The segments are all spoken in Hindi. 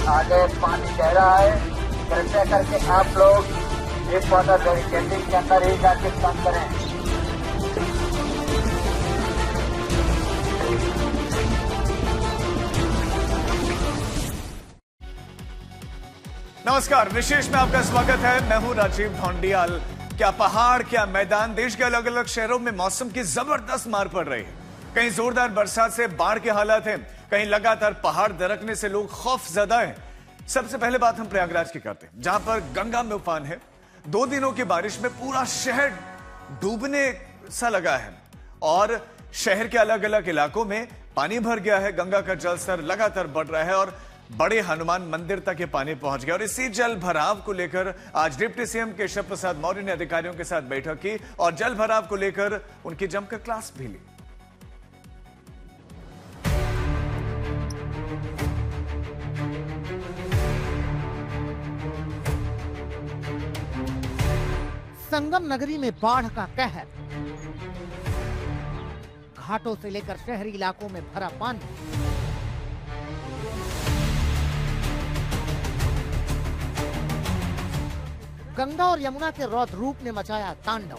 आगे पानी गहरा है, कृपया करके आप लोग इस वाटर बैरिकेडिंग के अंदर ही जाके बंद करें। नमस्कार, विशेष में आपका स्वागत है। मैं हूं राजीव ढोंडियाल। क्या पहाड़, क्या मैदान, देश के अलग अलग शहरों में मौसम की जबरदस्त मार पड़ रही है। कहीं जोरदार बरसात से बाढ़ के हालात हैं, कहीं लगातार पहाड़ दरकने से लोग खौफजदा हैं। सबसे पहले बात हम प्रयागराज की करते हैं, जहां पर गंगा में उफान है। 2 दिनों की बारिश में पूरा शहर डूबने सा लगा है और शहर के अलग अलग इलाकों में पानी भर गया है। गंगा का जलस्तर लगातार बढ़ रहा है और बड़े हनुमान मंदिर तक ये पानी पहुंच गया। और इसी जल भराव को लेकर आज डिप्टी सीएम केशव प्रसाद मौर्य ने अधिकारियों के साथ बैठक की और जल भराव को लेकर उनकी जमकर क्लास भी ली। संगम नगरी में बाढ़ का कहर, घाटों से लेकर शहरी इलाकों में भरा पानी। गंगा और यमुना के रौद्र रूप ने मचाया तांडव।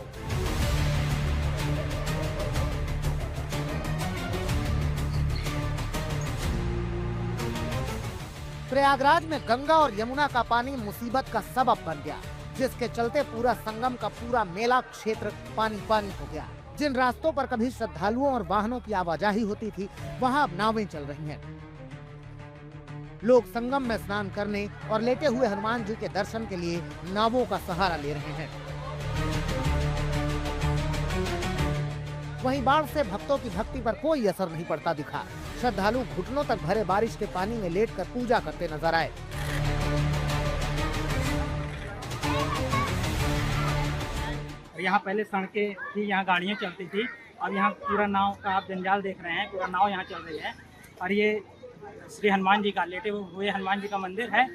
प्रयागराज में गंगा और यमुना का पानी मुसीबत का सबब बन गया, जिसके चलते पूरा संगम का पूरा मेला क्षेत्र पानी पानी हो गया। जिन रास्तों पर कभी श्रद्धालुओं और वाहनों की आवाजाही होती थी, वहां अब नावें चल रही हैं। लोग संगम में स्नान करने और लेटे हुए हनुमान जी के दर्शन के लिए नावों का सहारा ले रहे हैं। वहीं बाढ़ से भक्तों की भक्ति पर कोई असर नहीं पड़ता दिखा। श्रद्धालु घुटनों तक भरे बारिश के पानी में लेटकर पूजा करते नजर आए। यहाँ पहले सड़कें थी, यहाँ गाड़ियाँ चलती थी, और यहाँ पूरा नाव का आप जंजाल देख रहे हैं। पूरा नाव यहाँ चल रही है और ये श्री हनुमान जी का, लेटे हुए हनुमान जी का मंदिर है।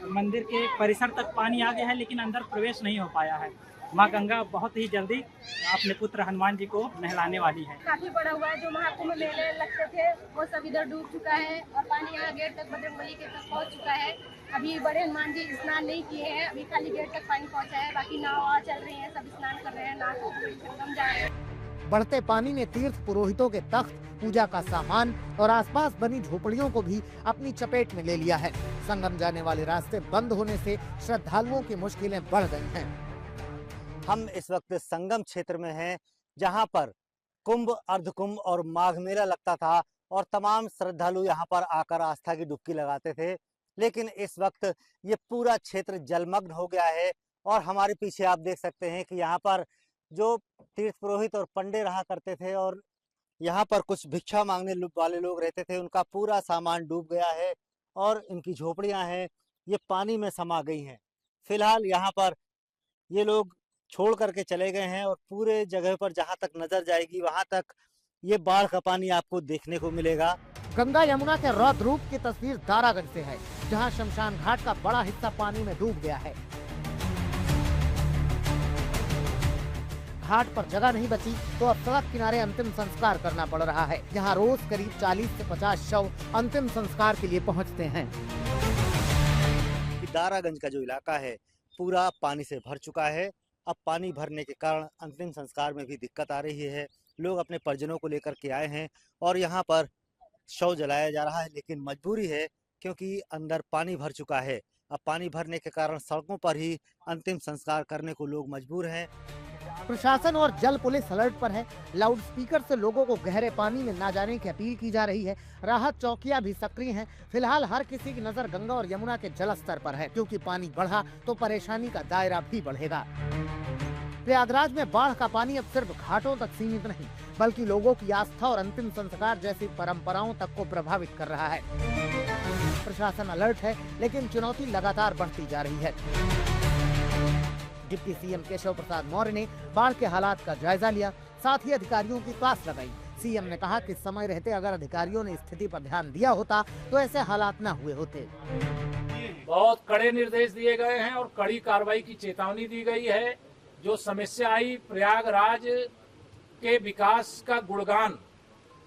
मंदिर के परिसर तक पानी आ गया है, लेकिन अंदर प्रवेश नहीं हो पाया है। माँ गंगा बहुत ही जल्दी अपने पुत्र हनुमान जी को नहलाने वाली है। काफी बड़ा हुआ है, जो महाकुंभ मेले लगते थे वो सब इधर डूब चुका है और पानी यहाँ गेट तक, बजरंगबली के तक पहुँच चुका है। अभी बड़े हनुमान जी स्नान नहीं किए हैं, अभी खाली गेट तक पानी पहुँचा है। बाकी नाव चल रही है, सब स्नान कर रहे हैं, नाव संगम जा रहे हैं। बढ़ते पानी ने तीर्थ पुरोहितों के तख्त, पूजा का सामान और आसपास बनी झोपड़ियों को भी अपनी चपेट में ले लिया है। संगम जाने वाले रास्ते बंद होने से श्रद्धालुओं की मुश्किलें बढ़ गई हैं। हम इस वक्त संगम क्षेत्र में हैं, जहां पर कुंभ, अर्धकुंभ और माघ मेला लगता था और तमाम श्रद्धालु यहां पर आकर आस्था की डुबकी लगाते थे। लेकिन इस वक्त ये पूरा क्षेत्र जलमग्न हो गया है और हमारे पीछे आप देख सकते हैं कि यहाँ पर जो तीर्थ पुरोहित और पंडे रहा करते थे और यहाँ पर कुछ भिक्षा मांगने वाले लोग रहते थे, उनका पूरा सामान डूब गया है और इनकी झोपड़ियाँ हैं ये पानी में समा गई हैं। फिलहाल यहाँ पर ये लोग छोड़ करके चले गए हैं और पूरे जगह पर जहाँ तक नजर जाएगी वहाँ तक ये बाढ़ का पानी आपको देखने को मिलेगा। गंगा यमुना के रौद्र रूप की तस्वीर दारागंज से है, जहाँ शमशान घाट का बड़ा हिस्सा पानी में डूब गया है। घाट पर जगह नहीं बची तो अब सड़क किनारे अंतिम संस्कार करना पड़ रहा है। यहाँ रोज करीब 40 से 50 शव अंतिम संस्कार के लिए पहुँचते हैं। दारागंज का जो इलाका है पूरा पानी से भर चुका है। अब पानी भरने के कारण अंतिम संस्कार में भी दिक्कत आ रही है। लोग अपने परिजनों को लेकर के आए हैं और यहाँ पर शव जलाया जा रहा है, लेकिन मजबूरी है क्योंकि अंदर पानी भर चुका है। अब पानी भरने के कारण सड़कों पर ही अंतिम संस्कार करने को लोग मजबूर हैं। प्रशासन और जल पुलिस अलर्ट पर है। लाउड स्पीकर से लोगों को गहरे पानी में न जाने की अपील की जा रही है। राहत चौकियां भी सक्रिय हैं। फिलहाल हर किसी की नजर गंगा और यमुना के जलस्तर पर है, क्योंकि पानी बढ़ा तो परेशानी का दायरा भी बढ़ेगा। प्रयागराज में बाढ़ का पानी अब सिर्फ घाटों तक सीमित नहीं, बल्कि लोगों की आस्था और अंतिम संस्कार जैसी परंपराओं तक को प्रभावित कर रहा है। प्रशासन अलर्ट है, लेकिन चुनौती लगातार बढ़ती जा रही है। डिप्टी सीएम केशव प्रसाद मौर्य ने बाढ़ के हालात का जायजा लिया, साथ ही अधिकारियों की क्लास लगाई। सीएम ने कहा कि समय रहते अगर अधिकारियों ने स्थिति पर ध्यान दिया होता तो ऐसे हालात न हुए होते। बहुत कड़े निर्देश दिए गए हैं और कड़ी कार्रवाई की चेतावनी दी गई है। जो समस्या आई, प्रयागराज के विकास का गुणगान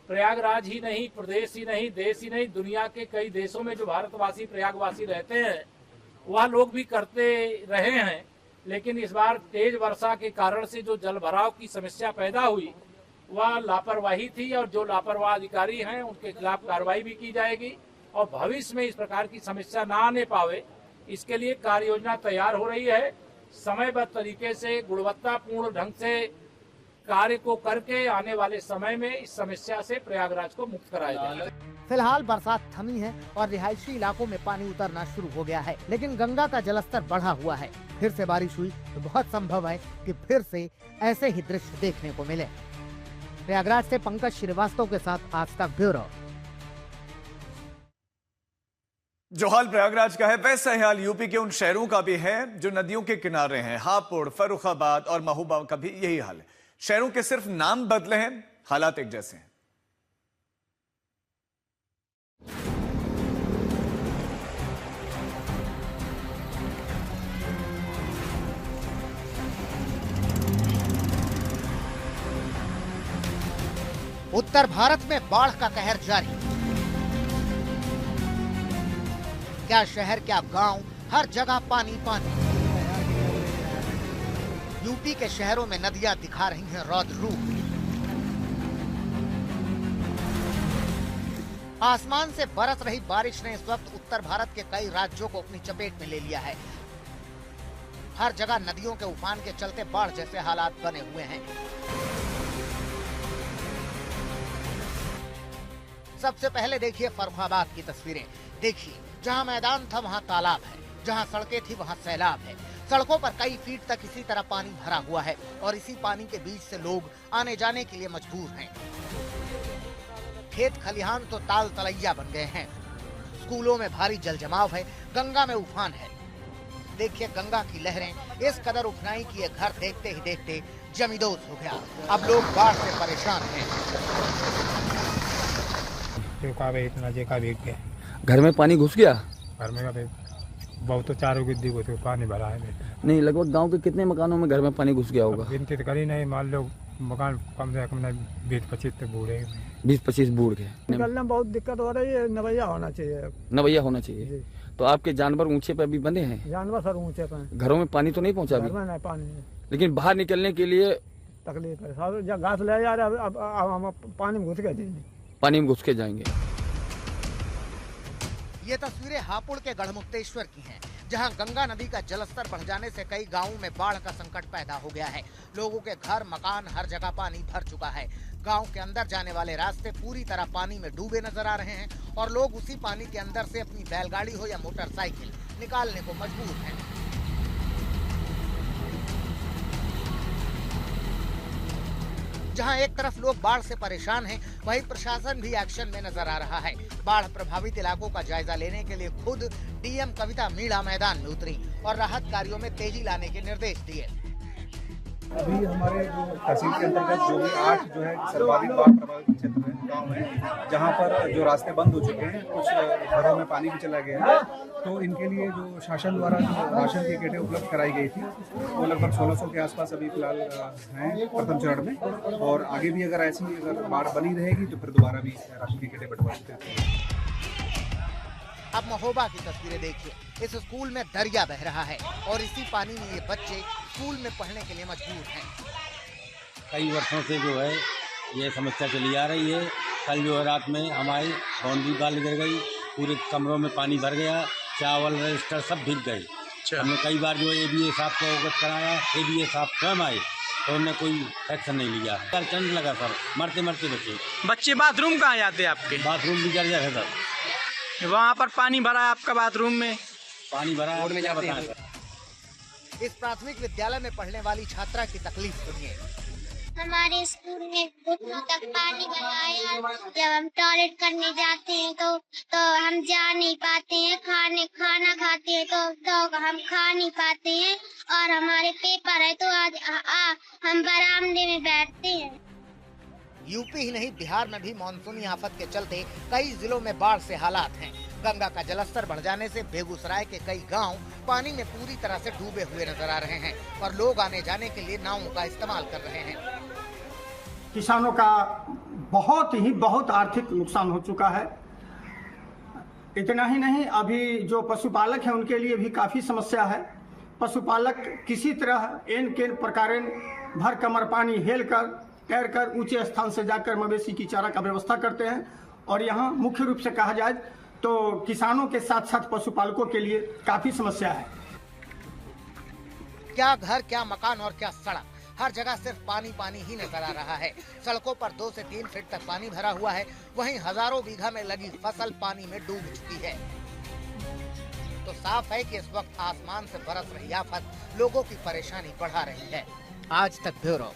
प्रयागराज ही नहीं, प्रदेश ही नहीं, देश ही नहीं, दुनिया के कई देशों में जो भारतवासी प्रयागवासी रहते हैं वह लोग भी करते रहे हैं। लेकिन इस बार तेज वर्षा के कारण से जो जल भराव की समस्या पैदा हुई वह लापरवाही थी, और जो लापरवाह अधिकारी हैं उनके खिलाफ कार्रवाई भी की जाएगी और भविष्य में इस प्रकार की समस्या ना आने पावे इसके लिए कार्य योजना तैयार हो रही है। समयबद्ध तरीके से गुणवत्तापूर्ण ढंग से कार्य को करके आने वाले समय में इस समस्या से प्रयागराज को मुक्त कराया जाएगा। फिलहाल बरसात थमी है और रिहायशी इलाकों में पानी उतरना शुरू हो गया है, लेकिन गंगा का जलस्तर बढ़ा हुआ है। फिर से बारिश हुई तो बहुत संभव है कि फिर से ऐसे ही दृश्य देखने को मिले। प्रयागराज से पंकज श्रीवास्तव के साथ आज तक ब्यूरो। जो हाल प्रयागराज का है वैसा ही हाल यूपी के उन शहरों का भी है जो नदियों के किनारे हैं। हापुड़, फर्रुखाबाद और महोबा का भी यही हाल है। शहरों के सिर्फ नाम बदले हैं, हालात एक जैसे हैं। उत्तर भारत में बाढ़ का कहर जारी। क्या शहर, क्या गांव, हर जगह पानी पानी। यूपी के शहरों में नदियां दिखा रही हैं रौद्र रूप। आसमान से बरस रही बारिश ने इस वक्त उत्तर भारत के कई राज्यों को अपनी चपेट में ले लिया है। हर जगह नदियों के उफान के चलते बाढ़ जैसे हालात बने हुए हैं। सबसे पहले देखिए फर्रुखाबाद की तस्वीरें। देखिए, जहां मैदान था वहां तालाब है, जहां सड़कें थी वहां सैलाब है। सड़कों पर कई फीट तक इसी तरह पानी भरा हुआ है और इसी पानी के बीच से लोग आने जाने के लिए मजबूर हैं। खेत खलिहान तो ताल तलैया बन गए हैं। स्कूलों में भारी जल जमाव है। गंगा में उफान है। देखिए, गंगा की लहरें इस कदर उफनाई कि ये घर देखते ही देखते जमींदोज हो गया। अब लोग बाढ़ से परेशान हैं। इतना जेका भीग गया, घर में पानी घुस गया। घर में बहुत तो चारों गिद्दी को तो पानी भरा है। नहीं, लगभग गांव के कितने मकानों में घर में पानी घुस गया होगा? गिनती तो करी नहीं, मान लो मकान कम से कम 20-25 तक बूढ़े, 20-25 बूढ़ गए। निकलने में बहुत दिक्कत हो रही है। नवैया होना चाहिए। नवैया होना चाहिए। तो आपके जानवर ऊंचे पे अभी बंधे हैं? जानवर सर ऊंचे पे। घरों में पानी तो नहीं पहुंचा अभी? नहीं, पानी, लेकिन बाहर निकलने के लिए तकलीफ है। जब घास ले जा रहे अब पानी में घुस गए। पानी में घुस के जाएंगे। ये तस्वीरें हापुड़ के गढ़मुक्तेश्वर की हैं, जहां गंगा नदी का जलस्तर बढ़ जाने से कई गांवों में बाढ़ का संकट पैदा हो गया है। लोगों के घर, मकान, हर जगह पानी भर चुका है। गांव के अंदर जाने वाले रास्ते पूरी तरह पानी में डूबे नजर आ रहे हैं और लोग उसी पानी के अंदर से अपनी बैलगाड़ी हो या मोटरसाइकिल निकालने को मजबूर हैं। जहां एक तरफ लोग बाढ़ से परेशान हैं, वहीं प्रशासन भी एक्शन में नजर आ रहा है। बाढ़ प्रभावित इलाकों का जायजा लेने के लिए खुद डीएम कविता मीणा मैदान में उतरी और राहत कार्यों में तेजी लाने के निर्देश दिए। अभी हमारे जो तहसील के अंतर्गत जो भी 8 जो है सर्वाधिक बाढ़ प्रभावित क्षेत्र में गाँव है, जहाँ पर जो रास्ते बंद हो चुके हैं, कुछ घरों में पानी भी चला गया है, तो इनके लिए जो शासन द्वारा जो राशन की किटें उपलब्ध कराई गई थी वो लगभग 1600 के आसपास अभी फिलहाल हैं प्रथम चरण में, और आगे भी अगर ऐसी अगर बाढ़ बनी रहेगी तो फिर दोबारा भी राशन की किटें बंटवा सकते हैं। अब महोबा की तस्वीरें देखिए। इस स्कूल में दरिया बह रहा है और इसी पानी में ये बच्चे स्कूल में पढ़ने के लिए मजबूर हैं। कई वर्षों से जो है ये समस्या चली आ रही है। कल जो है रात में हमारी बाउंड्री वाल गिर गई, पूरे कमरों में पानी भर गया, चावल रजिस्टर सब भीग गए। हमने कई बार जो है ABA साहब को अवगत कराया, ABA साहब स्वयं आए तो उन्होंने कोई एक्शन नहीं लिया। करंट लगा सर, मरते मरते बच्चे। बाथरूम कहाँ जाते हैं आपके? बाथरूम भी जर्जर है सर। वहाँ पर पानी भरा है आपका बाथरूम में? पानी भरा है। क्या बताएं? इस प्राथमिक विद्यालय में पढ़ने वाली छात्रा की तकलीफ सुनिए। हमारे स्कूल में घुटनों तक पानी भरा है। जब हम टॉयलेट करने जाते हैं तो हम जा नहीं पाते हैं। खाना खाते हैं तो हम खा नहीं पाते हैं, और हमारे पेपर है तो आज हम बरामदे में बैठते हैं। यूपी ही नहीं, बिहार में भी मानसूनी आफत के चलते कई जिलों में बाढ़ से हालात हैं। गंगा का जलस्तर बढ़ जाने से बेगूसराय के कई गांव पानी में पूरी तरह से डूबे हुए नजर आ रहे हैं और लोग आने जाने के लिए नावों का इस्तेमाल कर रहे हैं। किसानों का बहुत आर्थिक नुकसान हो चुका है। इतना ही नहीं, अभी जो पशुपालक हैं उनके लिए भी काफ़ी समस्या है। पशुपालक किसी तरह एन के प्रकारेण भर कमर पानी हेल कर तैर कर ऊंचे स्थान से जाकर मवेशी की चारा का व्यवस्था करते हैं। और यहाँ मुख्य रूप से कहा जाए तो किसानों के साथ साथ पशुपालकों के लिए काफ़ी समस्या है। क्या घर, क्या मकान और क्या सड़क, हर जगह सिर्फ पानी पानी ही नजर आ रहा है। सड़कों पर 2 से 3 फीट तक पानी भरा हुआ है। वहीं हजारों बीघा में लगी फसल पानी में डूब चुकी है। तो साफ है कि इस वक्त आसमान से बरस रही आफत लोगों की परेशानी बढ़ा रही है। आज तक ब्यूरो।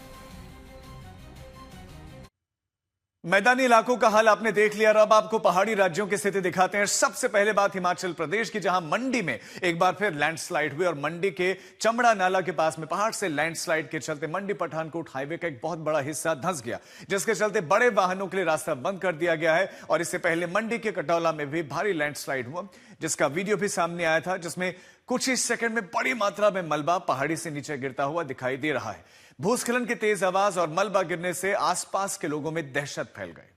मैदानी इलाकों का हाल आपने देख लिया। अब आपको पहाड़ी राज्यों की स्थिति दिखाते हैं। सबसे पहले बात हिमाचल प्रदेश की, जहां मंडी में एक बार फिर लैंडस्लाइड हुई और मंडी के चमड़ा नाला के पास में पहाड़ से लैंडस्लाइड के चलते मंडी पठानकोट हाईवे का एक बहुत बड़ा हिस्सा धंस गया, जिसके चलते बड़े वाहनों के लिए रास्ता बंद कर दिया गया है। और इससे पहले मंडी के कटौला में भी भारी लैंडस्लाइड हुआ, जिसका वीडियो भी सामने आया था, जिसमें कुछ ही सेकंड में बड़ी मात्रा में मलबा पहाड़ी से नीचे गिरता हुआ दिखाई दे रहा है। भूस्खलन की तेज आवाज और मलबा गिरने से आसपास के लोगों में दहशत फैल गई।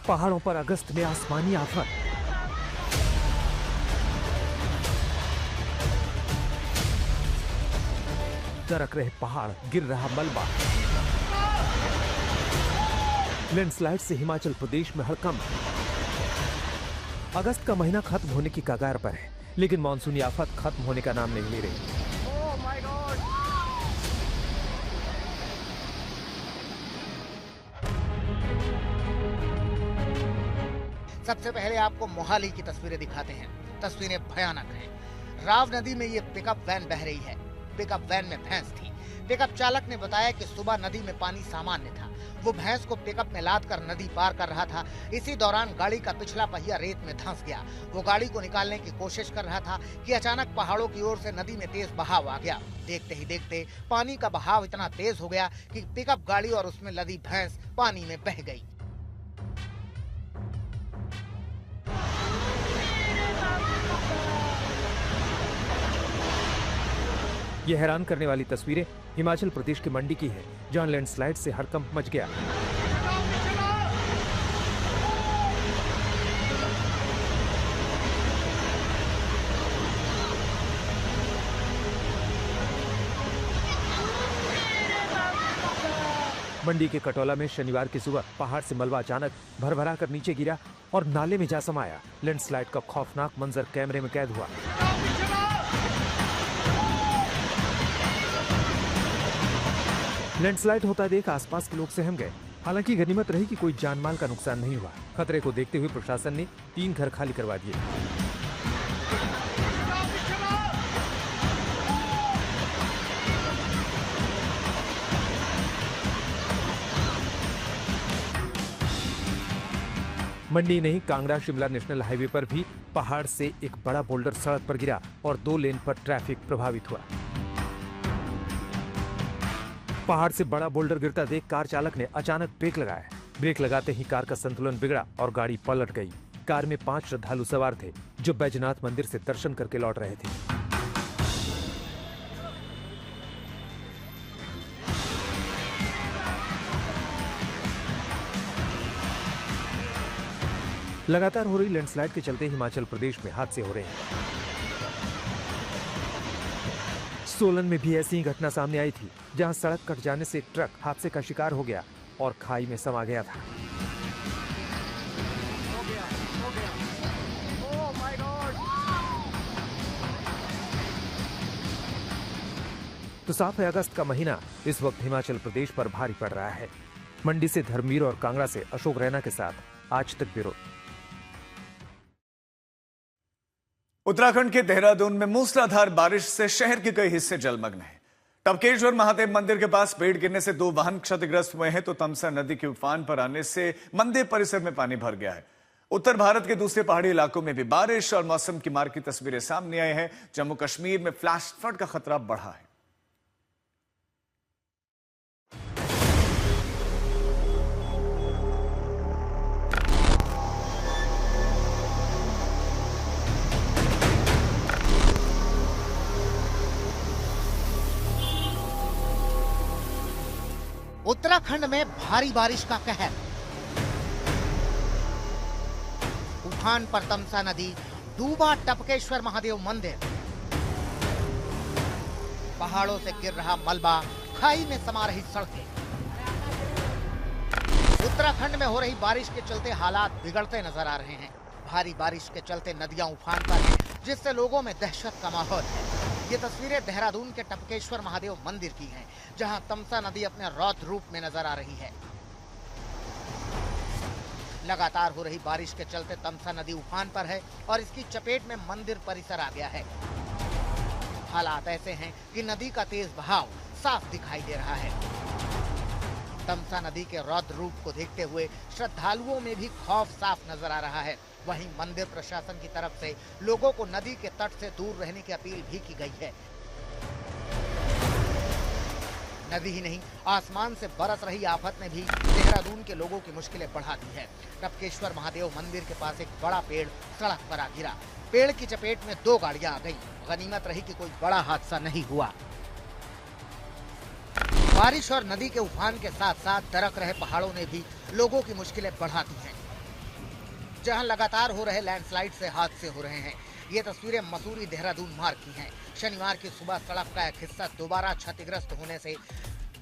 पहाड़ों पर अगस्त में आसमानी आफत। दरक रहे पहाड़, गिर रहा मलबा। लैंडस्लाइड से हिमाचल प्रदेश में हड़कंप। अगस्त का महीना खत्म होने की कगार पर है, लेकिन मानसूनी आफत खत्म होने का नाम नहीं ले रही। सबसे पहले आपको मोहाली की तस्वीरें दिखाते हैं। तस्वीरें भयानक हैं। राव नदी में ये पिकअप वैन बह रही है। पिकअप वैन में भैंस थी। पिकअप चालक ने बताया कि सुबह नदी में पानी सामान्य था। वो भैंस को पिकअप में लाद कर नदी पार कर रहा था। इसी दौरान गाड़ी का पिछला पहिया रेत में धंस गया। वो गाड़ी को निकालने की कोशिश कर रहा था कि अचानक पहाड़ों की ओर से नदी में तेज बहाव आ गया। देखते ही देखते पानी का बहाव इतना तेज हो गया कि पिकअप गाड़ी और उसमें लदी भैंस पानी में बह गई। ये हैरान करने वाली तस्वीरें हिमाचल प्रदेश के मंडी की है, जहां लैंडस्लाइड से हड़कंप मच गया। मंडी के कटौला में शनिवार की सुबह पहाड़ से मलबा अचानक भरभरा कर नीचे गिरा और नाले में जा समाया। लैंडस्लाइड का खौफनाक मंजर कैमरे में कैद हुआ। लैंडस्लाइड होता देख आसपास के लोग सहम गए। हालांकि गनीमत रही कि कोई जानमाल का नुकसान नहीं हुआ। खतरे को देखते हुए प्रशासन ने 3 घर खाली करवा दिए। मंडी नहीं, कांगड़ा शिमला नेशनल हाईवे पर भी पहाड़ से एक बड़ा बोल्डर सड़क पर गिरा और 2 लेन पर ट्रैफिक प्रभावित हुआ। पहाड़ से बड़ा बोल्डर गिरता देख कार चालक ने अचानक ब्रेक लगाया। ब्रेक लगाते ही कार का संतुलन बिगड़ा और गाड़ी पलट गई। कार में 5 श्रद्धालु सवार थे, जो बैजनाथ मंदिर से दर्शन करके लौट रहे थे। लगातार हो रही लैंडस्लाइड के चलते हिमाचल प्रदेश में हादसे हो रहे हैं। सोलन में भी ऐसी ही घटना सामने आई थी, जहां सड़क कट जाने से ट्रक हादसे का शिकार हो गया और खाई में समा गया था। तो साफ है, अगस्त का महीना इस वक्त हिमाचल प्रदेश पर भारी पड़ रहा है। मंडी से धर्मवीर और कांगड़ा से अशोक रैना के साथ आज तक ब्यूरो। उत्तराखंड के देहरादून में मूसलाधार बारिश से शहर के कई हिस्से जलमग्न हैं। टपकेश्वर महादेव मंदिर के पास पेड़ गिरने से 2 वाहन क्षतिग्रस्त हुए हैं, तो तमसा नदी के उफान पर आने से मंदिर परिसर में पानी भर गया है। उत्तर भारत के दूसरे पहाड़ी इलाकों में भी बारिश और मौसम की मार की तस्वीरें सामने आई हैं। जम्मू कश्मीर में फ्लैश फ्लड का खतरा बढ़ा है। उत्तराखंड में भारी बारिश का कहर। उफान पर तमसा नदी, डूबा टपकेश्वर महादेव मंदिर। पहाड़ों से गिर रहा मलबा, खाई में समा रही सड़कें। उत्तराखंड में हो रही बारिश के चलते हालात बिगड़ते नजर आ रहे हैं। भारी बारिश के चलते नदियां उफान पर हैं, जिससे लोगों में दहशत का माहौल है। ये तस्वीरें देहरादून के टपकेश्वर महादेव मंदिर की हैं, जहां तमसा नदी अपने रौद्र रूप में नजर आ रही है। लगातार हो रही बारिश के चलते तमसा नदी उफान पर है और इसकी चपेट में मंदिर परिसर आ गया है। हालात ऐसे हैं कि नदी का तेज बहाव साफ दिखाई दे रहा है। तमसा नदी के रौद्र रूप को देखते हुए श्रद्धालुओं में भी खौफ साफ नजर आ रहा है। वहीं मंदिर प्रशासन की तरफ से लोगों को नदी के तट से दूर रहने की अपील भी की गई है। नदी ही नहीं, आसमान से बरस रही आफत ने भी देहरादून के लोगों की मुश्किलें बढ़ा दी है। टपकेश्वर महादेव मंदिर के पास एक बड़ा पेड़ सड़क पर आ गिरा। पेड़ की चपेट में 2 गाड़ियां आ गईं। गनीमत रही कि कोई बड़ा हादसा नहीं हुआ। बारिश और नदी के उफान के साथ साथ दरक रहे पहाड़ों ने भी लोगों की मुश्किलें बढ़ा दी हैं। जहां लगातार हो रहे लैंडस्लाइड से हादसे हो रहे हैं। ये तस्वीरें मसूरी देहरादून मार्ग की हैं। शनिवार की सुबह सड़क का एक हिस्सा दोबारा क्षतिग्रस्त होने से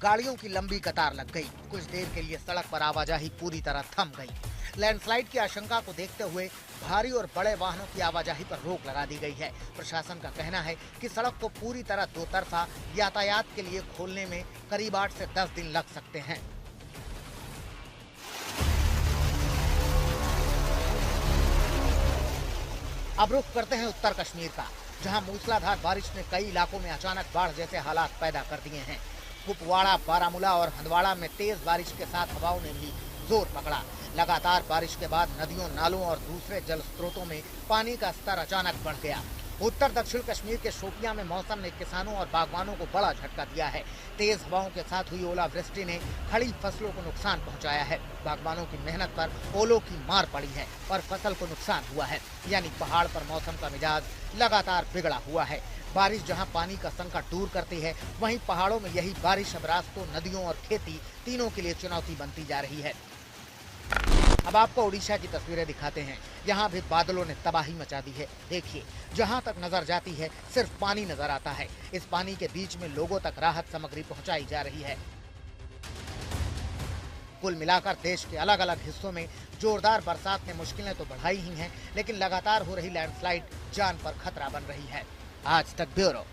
गाड़ियों की लंबी कतार लग गई। कुछ देर के लिए सड़क पर आवाजाही पूरी तरह थम गई। लैंडस्लाइड की आशंका को देखते हुए भारी और बड़े वाहनों की आवाजाही पर रोक लगा दी गई है। प्रशासन का कहना है कि सड़क को पूरी तरह 2 तरफा यातायात के लिए खोलने में करीब 8 से 10 दिन लग सकते हैं। अब रुख करते हैं उत्तर कश्मीर का, जहां मूसलाधार बारिश ने कई इलाकों में अचानक बाढ़ जैसे हालात पैदा कर दिए हैं। कुपवाड़ा, बारामूला और हंदवाड़ा में तेज बारिश के साथ हवाओं ने भी जोर पकड़ा। लगातार बारिश के बाद नदियों, नालों और दूसरे जल स्रोतों में पानी का स्तर अचानक बढ़ गया। उत्तर दक्षिण कश्मीर के शोपियां में मौसम ने किसानों और बागवानों को बड़ा झटका दिया है। तेज हवाओं के साथ हुई ओलावृष्टि ने खड़ी फसलों को नुकसान पहुंचाया है। बागवानों की मेहनत पर ओलों की मार पड़ी है और फसल को नुकसान हुआ है। यानी पहाड़ पर मौसम का मिजाज लगातार बिगड़ा हुआ है। बारिश जहां पानी का संकट दूर करती है, वहीं पहाड़ों में यही बारिश अब रास्तों, नदियों और खेती तीनों के लिए चुनौती बनती जा रही है। अब आपको उड़ीसा की तस्वीरें दिखाते हैं। यहाँ भी बादलों ने तबाही मचा दी है। देखिए, जहाँ तक नजर जाती है सिर्फ पानी नजर आता है। इस पानी के बीच में लोगों तक राहत सामग्री पहुँचाई जा रही है। कुल मिलाकर देश के अलग अलग हिस्सों में जोरदार बरसात ने मुश्किलें तो बढ़ाई ही हैं, लेकिन लगातार हो रही लैंडस्लाइड जान पर खतरा बन रही है। आज तक ब्यूरो।